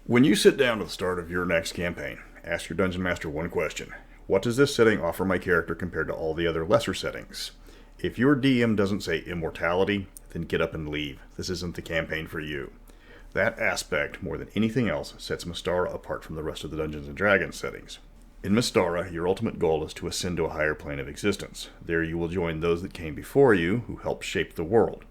When you sit down at the start of your next campaign, ask your dungeon master one question. What does this setting offer my character compared to all the other lesser settings? If your DM doesn't say immortality, then get up and leave. This isn't the campaign for you. That aspect, more than anything else, sets Mystara apart from the rest of the Dungeons & Dragons settings. In Mystara, your ultimate goal is to ascend to a higher plane of existence. There you will join those that came before you, who helped shape the world.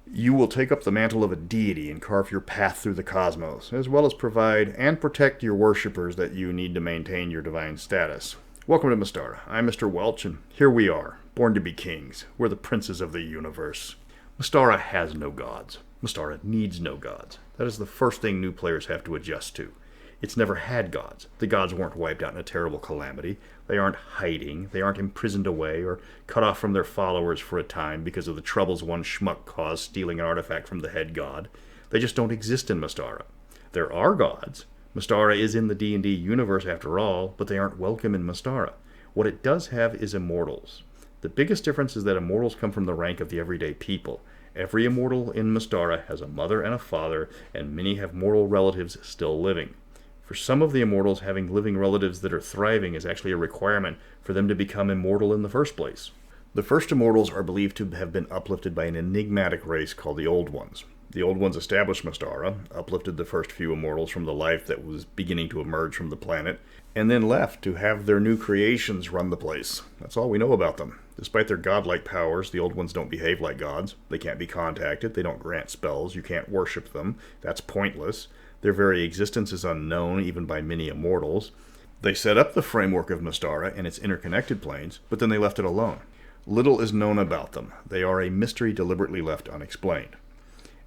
You will take up the mantle of a deity and carve your path through the cosmos, as well as provide and protect your worshippers that you need to maintain your divine status. Welcome to Mystara. I'm Mr. Welch, and here we are, born to be kings. We're the princes of the universe. Mystara has no gods. Mystara needs no gods. That is the first thing new players have to adjust to. It's never had gods. The gods weren't wiped out in a terrible calamity. They aren't hiding. They aren't imprisoned away or cut off from their followers for a time because of the troubles one schmuck caused stealing an artifact from the head god. They just don't exist in Mystara. There are gods. Mystara is in the D&D universe after all, but they aren't welcome in Mystara. What it does have is immortals. The biggest difference is that immortals come from the rank of the everyday people. Every immortal in Mystara has a mother and a father, and many have mortal relatives still living. For some of the immortals, having living relatives that are thriving is actually a requirement for them to become immortal in the first place. The first immortals are believed to have been uplifted by an enigmatic race called the Old Ones. The Old Ones established Mystara, uplifted the first few immortals from the life that was beginning to emerge from the planet, and then left to have their new creations run the place. That's all we know about them. Despite their godlike powers, the Old Ones don't behave like gods. They can't be contacted. They don't grant spells. You can't worship them. That's pointless. Their very existence is unknown, even by many immortals. They set up the framework of Mystara and its interconnected planes, but then they left it alone. Little is known about them. They are a mystery deliberately left unexplained.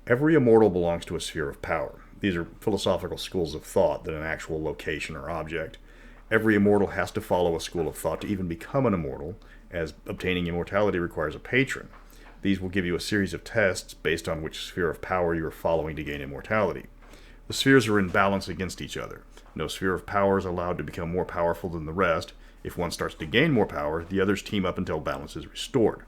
Every immortal belongs to a sphere of power. These are philosophical schools of thought than an actual location or object. Every immortal has to follow a school of thought to even become an immortal, as obtaining immortality requires a patron. These will give you a series of tests based on which sphere of power you are following to gain immortality. The spheres are in balance against each other. No sphere of power is allowed to become more powerful than the rest. If one starts to gain more power, the others team up until balance is restored.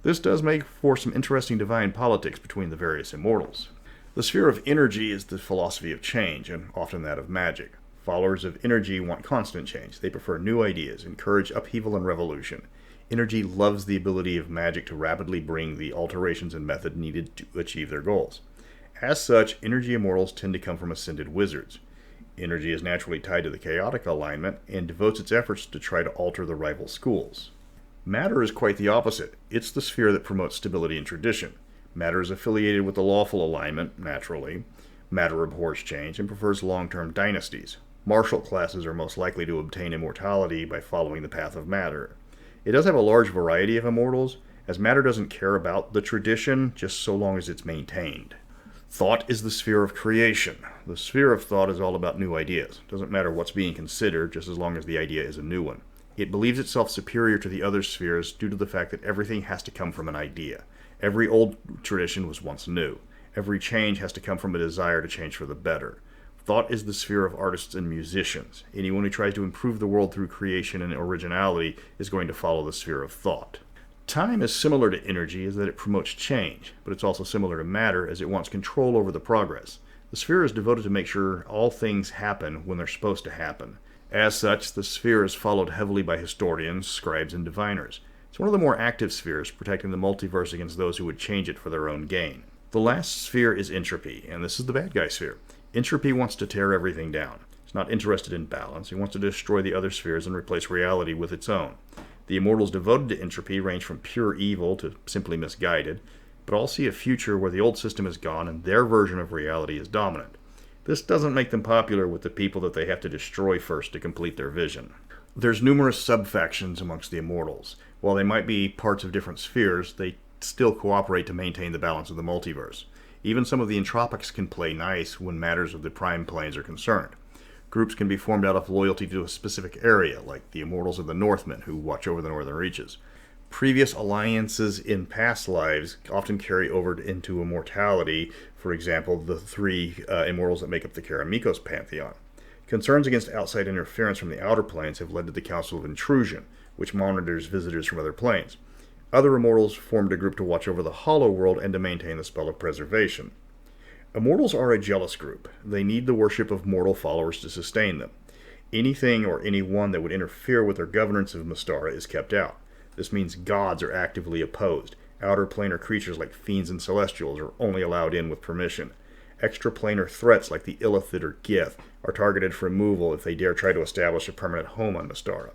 This does make for some interesting divine politics between the various immortals. The sphere of energy is the philosophy of change, and often that of magic. Followers of energy want constant change. They prefer new ideas, encourage upheaval and revolution. Energy loves the ability of magic to rapidly bring the alterations and method needed to achieve their goals. As such, energy immortals tend to come from ascended wizards. Energy is naturally tied to the chaotic alignment and devotes its efforts to try to alter the rival schools. Matter is quite the opposite. It's the sphere that promotes stability and tradition. Matter is affiliated with the lawful alignment, naturally. Matter abhors change and prefers long-term dynasties. Martial classes are most likely to obtain immortality by following the path of matter. It does have a large variety of immortals, as matter doesn't care about the tradition just so long as it's maintained. Thought is the sphere of creation. The sphere of thought is all about new ideas. It doesn't matter what's being considered, just as long as the idea is a new one. It believes itself superior to the other spheres due to the fact that everything has to come from an idea. Every old tradition was once new. Every change has to come from a desire to change for the better. Thought is the sphere of artists and musicians. Anyone who tries to improve the world through creation and originality is going to follow the sphere of thought. Time is similar to energy as that it promotes change, but it's also similar to matter as it wants control over the progress. The sphere is devoted to make sure all things happen when they're supposed to happen. As such, the sphere is followed heavily by historians, scribes, and diviners. It's one of the more active spheres, protecting the multiverse against those who would change it for their own gain. The last sphere is entropy, and this is the bad guy sphere. Entropy wants to tear everything down. It's not interested in balance. It wants to destroy the other spheres and replace reality with its own. The immortals devoted to entropy range from pure evil to simply misguided, but all see a future where the old system is gone and their version of reality is dominant. This doesn't make them popular with the people that they have to destroy first to complete their vision. There's numerous sub-factions amongst the immortals. While they might be parts of different spheres, they still cooperate to maintain the balance of the multiverse. Even some of the entropics can play nice when matters of the prime planes are concerned. Groups can be formed out of loyalty to a specific area, like the Immortals of the Northmen, who watch over the northern reaches. Previous alliances in past lives often carry over into immortality, for example, the three immortals that make up the Karamikos pantheon. Concerns against outside interference from the outer planes have led to the Council of Intrusion, which monitors visitors from other planes. Other immortals formed a group to watch over the Hollow World and to maintain the spell of preservation. Immortals are a jealous group. They need the worship of mortal followers to sustain them. Anything or anyone that would interfere with their governance of Mystara is kept out. This means gods are actively opposed. Outer planar creatures like fiends and celestials are only allowed in with permission. Extraplanar threats like the Illithid or Gith are targeted for removal if they dare try to establish a permanent home on Mystara.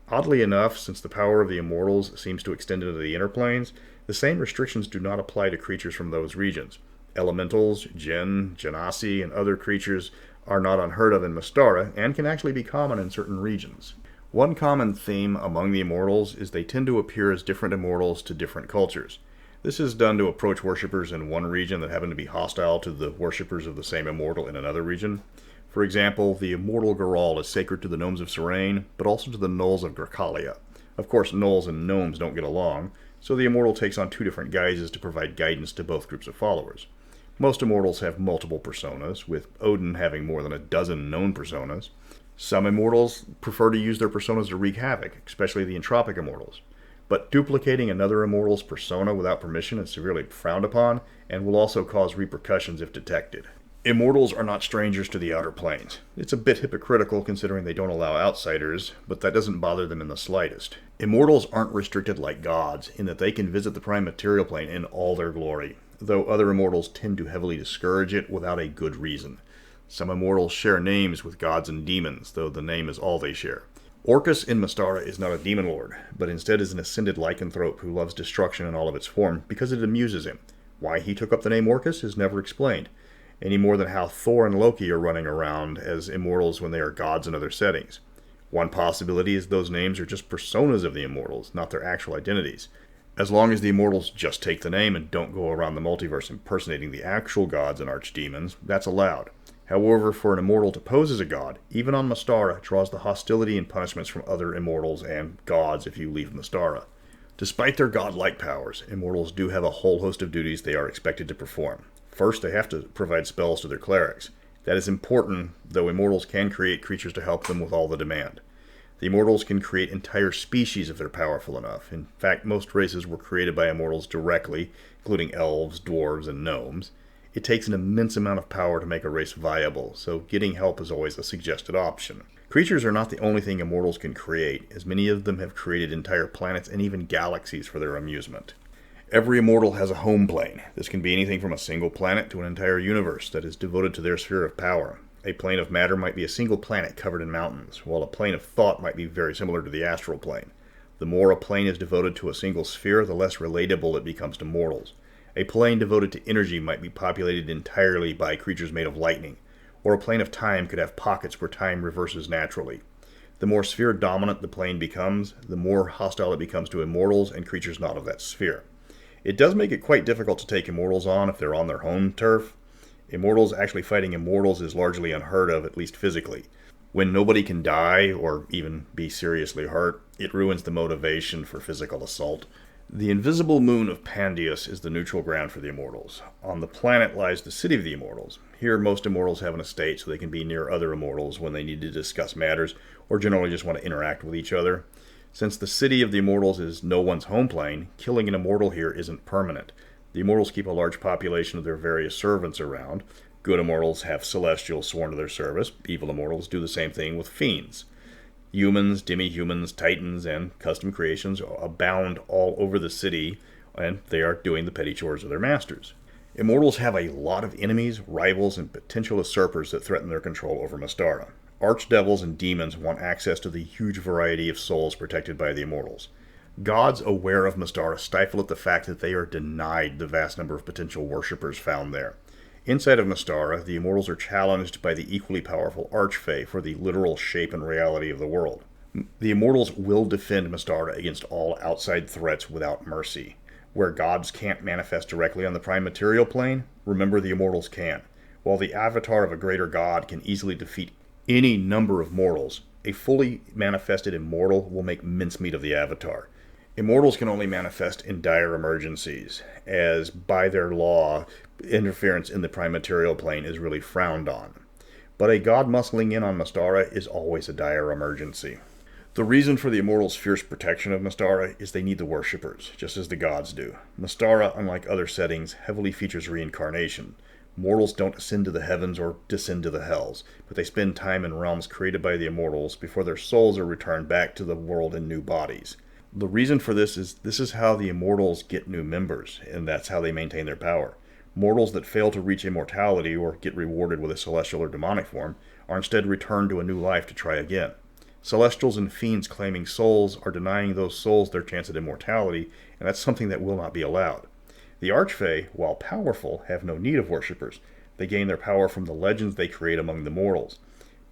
Oddly enough, since the power of the Immortals seems to extend into the inner planes, the same restrictions do not apply to creatures from those regions. Elementals, Jinn, Genasi, and other creatures are not unheard of in Mystara and can actually be common in certain regions. One common theme among the Immortals is they tend to appear as different Immortals to different cultures. This is done to approach worshippers in one region that happen to be hostile to the worshippers of the same Immortal in another region. For example, the immortal Garal is sacred to the gnomes of Serene, but also to the gnolls of Gracalia. Of course, gnolls and gnomes don't get along, so the Immortal takes on two different guises to provide guidance to both groups of followers. Most Immortals have multiple personas, with Odin having more than a dozen known personas. Some Immortals prefer to use their personas to wreak havoc, especially the entropic Immortals. But duplicating another Immortal's persona without permission is severely frowned upon, and will also cause repercussions if detected. Immortals are not strangers to the outer planes. It's a bit hypocritical considering they don't allow outsiders, but that doesn't bother them in the slightest. Immortals aren't restricted like gods, in that they can visit the prime material plane in all their glory, though other Immortals tend to heavily discourage it without a good reason. Some Immortals share names with gods and demons, though the name is all they share. Orcus in Mystara is not a demon lord, but instead is an ascended lycanthrope who loves destruction in all of its form because it amuses him. Why he took up the name Orcus is never explained, any more than how Thor and Loki are running around as Immortals when they are gods in other settings. One possibility is those names are just personas of the Immortals, not their actual identities. As long as the Immortals just take the name and don't go around the multiverse impersonating the actual gods and archdemons, that's allowed. However, for an Immortal to pose as a god, even on Mystara, draws the hostility and punishments from other Immortals and gods if you leave Mystara. Despite their godlike powers, Immortals do have a whole host of duties they are expected to perform. First, they have to provide spells to their clerics. That is important, though Immortals can create creatures to help them with all the demand. The Immortals can create entire species if they're powerful enough. In fact, most races were created by Immortals directly, including elves, dwarves, and gnomes. It takes an immense amount of power to make a race viable, so getting help is always a suggested option. Creatures are not the only thing Immortals can create, as many of them have created entire planets and even galaxies for their amusement. Every Immortal has a home plane. This can be anything from a single planet to an entire universe that is devoted to their sphere of power. A plane of matter might be a single planet covered in mountains, while a plane of thought might be very similar to the astral plane. The more a plane is devoted to a single sphere, the less relatable it becomes to mortals. A plane devoted to energy might be populated entirely by creatures made of lightning, or a plane of time could have pockets where time reverses naturally. The more sphere-dominant the plane becomes, the more hostile it becomes to Immortals and creatures not of that sphere. It does make it quite difficult to take Immortals on if they're on their home turf. Immortals actually fighting Immortals is largely unheard of, at least physically. When nobody can die, or even be seriously hurt, it ruins the motivation for physical assault. The invisible moon of Pandius is the neutral ground for the Immortals. On the planet lies the city of the Immortals. Here most Immortals have an estate so they can be near other Immortals when they need to discuss matters, or generally just want to interact with each other. Since the city of the Immortals is no one's home plane, killing an Immortal here isn't permanent. The Immortals keep a large population of their various servants around. Good Immortals have Celestials sworn to their service. Evil Immortals do the same thing with fiends. Humans, demi-humans, titans, and custom creations abound all over the city, and they are doing the petty chores of their masters. Immortals have a lot of enemies, rivals, and potential usurpers that threaten their control over Mystara. Archdevils and demons want access to the huge variety of souls protected by the Immortals. Gods aware of Mystara stifle at the fact that they are denied the vast number of potential worshippers found there. Inside of Mystara, the Immortals are challenged by the equally powerful archfae for the literal shape and reality of the world. The Immortals will defend Mystara against all outside threats without mercy. Where gods can't manifest directly on the prime material plane, remember the Immortals can. While the avatar of a greater god can easily defeat any number of mortals, a fully manifested Immortal will make mincemeat of the avatar. Immortals can only manifest in dire emergencies, as by their law, interference in the prime material plane is really frowned on. But a god muscling in on Mystara is always a dire emergency. The reason for the Immortals' fierce protection of Mystara is they need the worshippers, just as the gods do. Mystara, unlike other settings, heavily features reincarnation. Mortals don't ascend to the heavens or descend to the hells, but they spend time in realms created by the immortals before their souls are returned back to the world in new bodies. The reason for this is how the immortals get new members, and that's how they maintain their power. Mortals that fail to reach immortality or get rewarded with a celestial or demonic form are instead returned to a new life to try again. Celestials and fiends claiming souls are denying those souls their chance at immortality, and that's something that will not be allowed. The archfae, while powerful, have no need of worshippers. They gain their power from the legends they create among the mortals.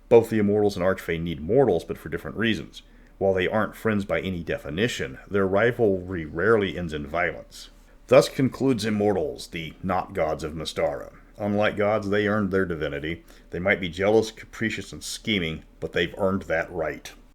Both the immortals and archfae need mortals, but for different reasons. While they aren't friends by any definition, their rivalry rarely ends in violence. Thus concludes Immortals, the not gods of Mystara. Unlike gods, they earned their divinity. They might be jealous, capricious, and scheming, but they've earned that right.